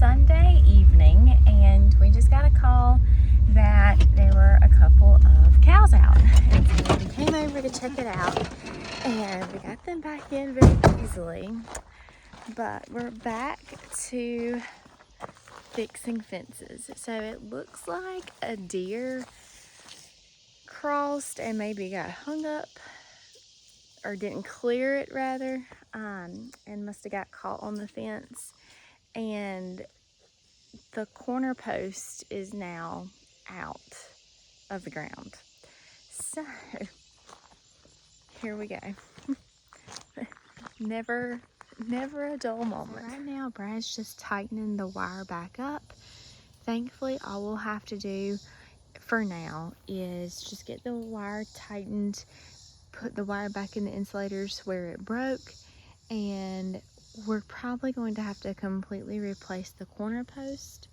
Sunday evening, and we just got a call that there were a couple of cows out. And so we came over to check it out, and we got them back in very easily. But we're back to fixing fences. So it looks like a deer crossed and maybe got hung up, or didn't clear it rather, and must have got caught on the fence. And the corner post is now out of the ground. So here we go. never a dull moment. Right now Brad's just tightening the wire back up. Thankfully, all we'll have to do for now is just get the wire tightened, put the wire back in the insulators where it broke, and we're probably going to have to completely replace the corner post.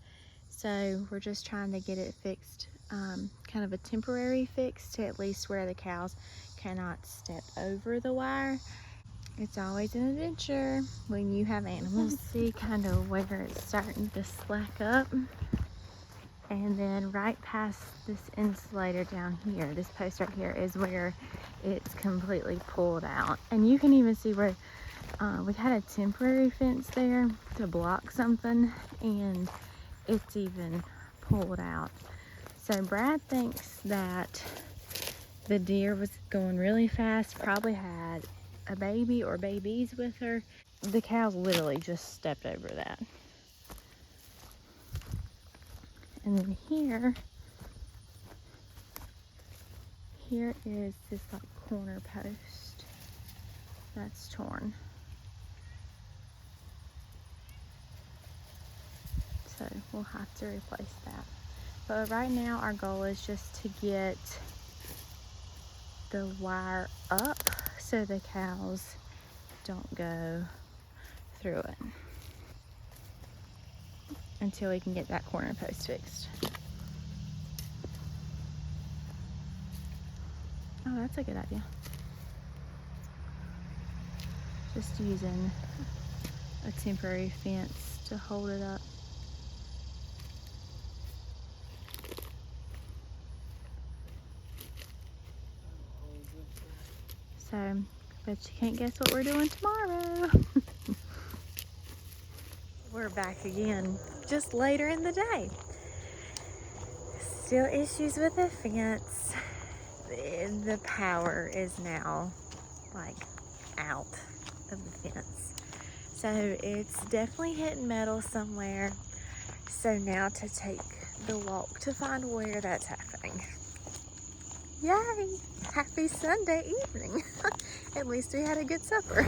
So we're just trying to get it fixed, kind of a temporary fix to at least where the cows cannot step over the wire. It's always an adventure when you have animals. See kind of where it's starting to slack up. And then right past this insulator down here, this post right here, is where it's completely pulled out. And you can even see where we had a temporary fence there to block something, and it's even pulled out. So Brad thinks that the deer was going really fast, probably had a baby or babies with her. The cow literally just stepped over that. And then here is this like corner post that's torn. So we'll have to replace that. But right now our goal is just to get the wire up so the cows don't go through it until we can get that corner post fixed. Oh, that's a good idea. Just using a temporary fence to hold it up. So, bet you can't guess what we're doing tomorrow. We're back again, just later in the day. Still issues with the fence. The power is now like out of the fence. So it's definitely hitting metal somewhere. So now to take the walk to find where that's happening. Yay! Happy Sunday evening. At least we had a good supper.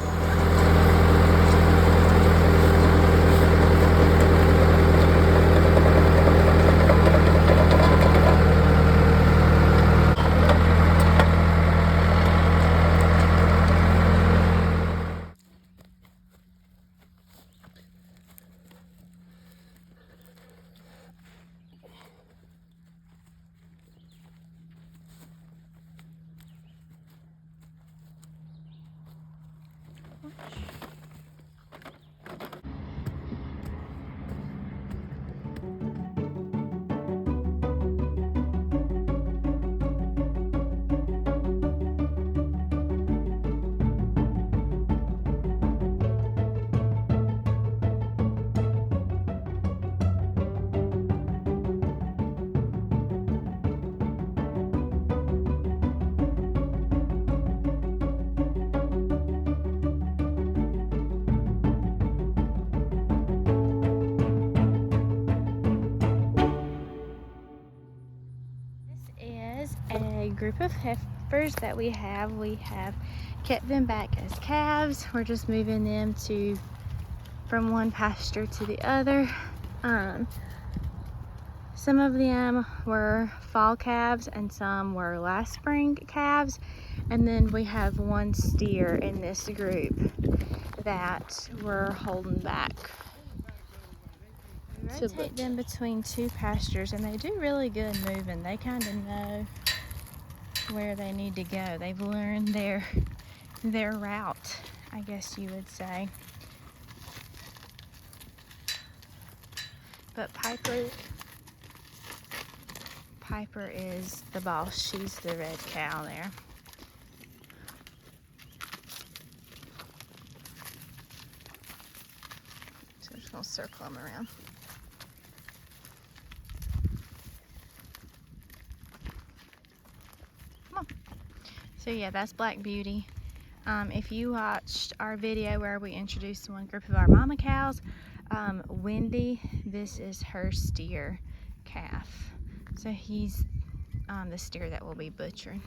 A group of heifers that we have kept them back as calves. We're just moving them from one pasture to the other. Some of them were fall calves and some were last spring calves, and then we have one steer in this group that we're holding back. We rotate them between two pastures, and they do really good moving. They kind of know where they need to go. They've learned their route, I guess you would say. But Piper is the boss. She's the red cow there. So we're just gonna circle them around. Come on. So yeah, that's Black Beauty. If you watched our video where we introduced one group of our mama cows, Wendy, this is her steer calf. So he's the steer that will be butchered.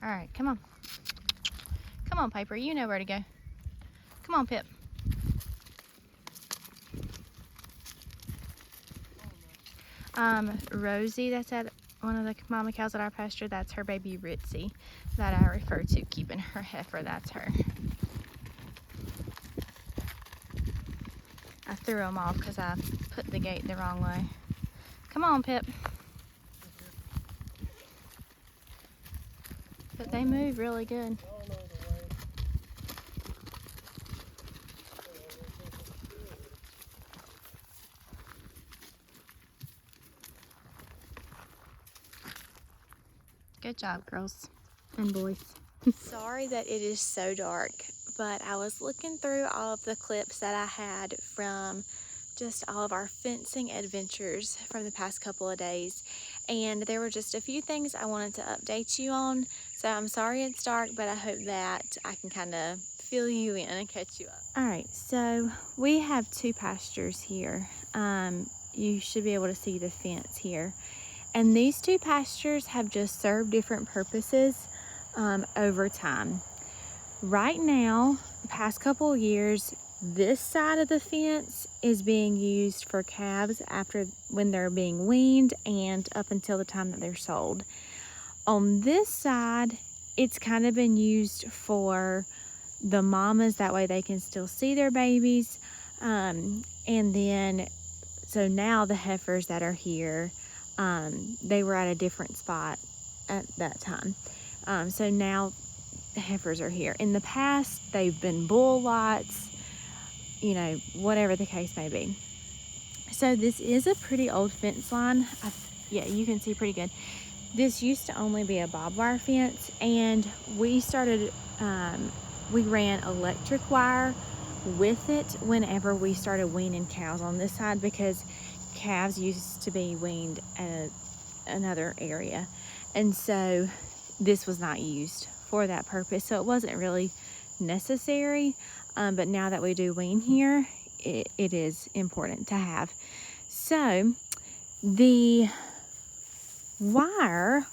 All right, come on. Come on, Piper, you know where to go. Come on, Pip. Rosie, that's at one of the mama cows at our pasture, that's her baby Ritzy that I refer to keeping her heifer. That's her. I threw them off because I put the gate the wrong way. Come on, Pip. But they move really good. Good job, girls and boys. Sorry that it is so dark, but I was looking through all of the clips that I had from just all of our fencing adventures from the past couple of days, and there were just a few things I wanted to update you on. So I'm sorry it's dark, but I hope that I can kind of fill you in and catch you up. All right, so we have two pastures here. You should be able to see the fence here. And these two pastures have just served different purposes over time. Right now, the past couple of years, this side of the fence is being used for calves when they're being weaned and up until the time that they're sold. On this side, it's kind of been used for the mamas, that way they can still see their babies. And then, so now the heifers that are here, they were at a different spot at that time. So now the heifers are here. In the past, they've been bull lots, you know, whatever the case may be. So this is a pretty old fence line. Yeah, you can see pretty good. This used to only be a barbed wire fence, and we ran electric wire with it whenever we started weaning cows on this side, because calves used to be weaned at another area, and so this was not used for that purpose, so it wasn't really necessary. But now that we do wean here, it is important to have. So the wire,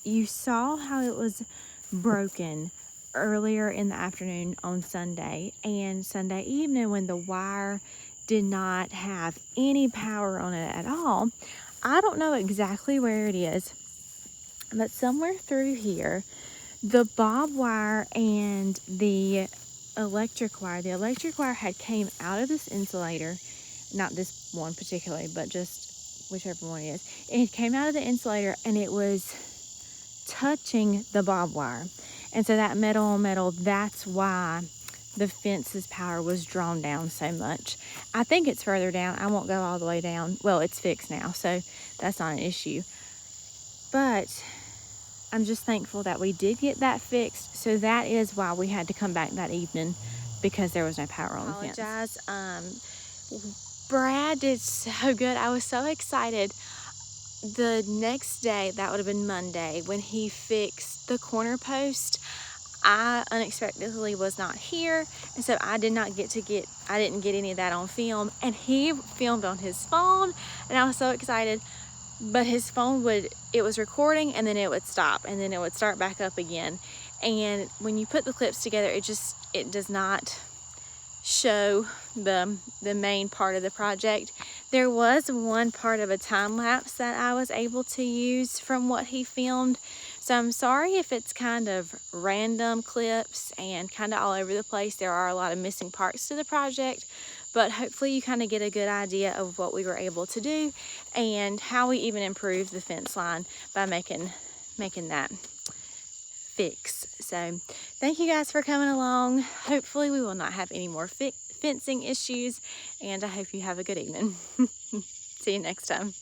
you saw how it was broken earlier in the afternoon on Sunday and Sunday evening when the wire did not have any power on it at all. I don't know exactly where it is, but somewhere through here, the barbed wire and the electric wire had came out of this insulator, not this one particularly, but just whichever one it is. It came out of the insulator and it was touching the barbed wire. And so that metal on metal, that's why the fence's power was drawn down so much. I think it's further down. I won't go all the way down. Well, it's fixed now, so that's not an issue. But I'm just thankful that we did get that fixed. So that is why we had to come back that evening, because there was no power on the fence. Brad did so good. I was so excited. The next day, that would have been Monday, when he fixed the corner post, I unexpectedly was not here, and so I didn't get any of that on film, and he filmed on his phone, and I was so excited. But his phone it was recording, and then it would stop, and then it would start back up again. And when you put the clips together, it does not show the main part of the project. There was one part of a time lapse that I was able to use from what he filmed. So I'm sorry if it's kind of random clips and kind of all over the place. There are a lot of missing parts to the project, but hopefully you kind of get a good idea of what we were able to do and how we even improved the fence line by making that fix. So thank you guys for coming along. Hopefully we will not have any more fencing issues, and I hope you have a good evening. See you next time.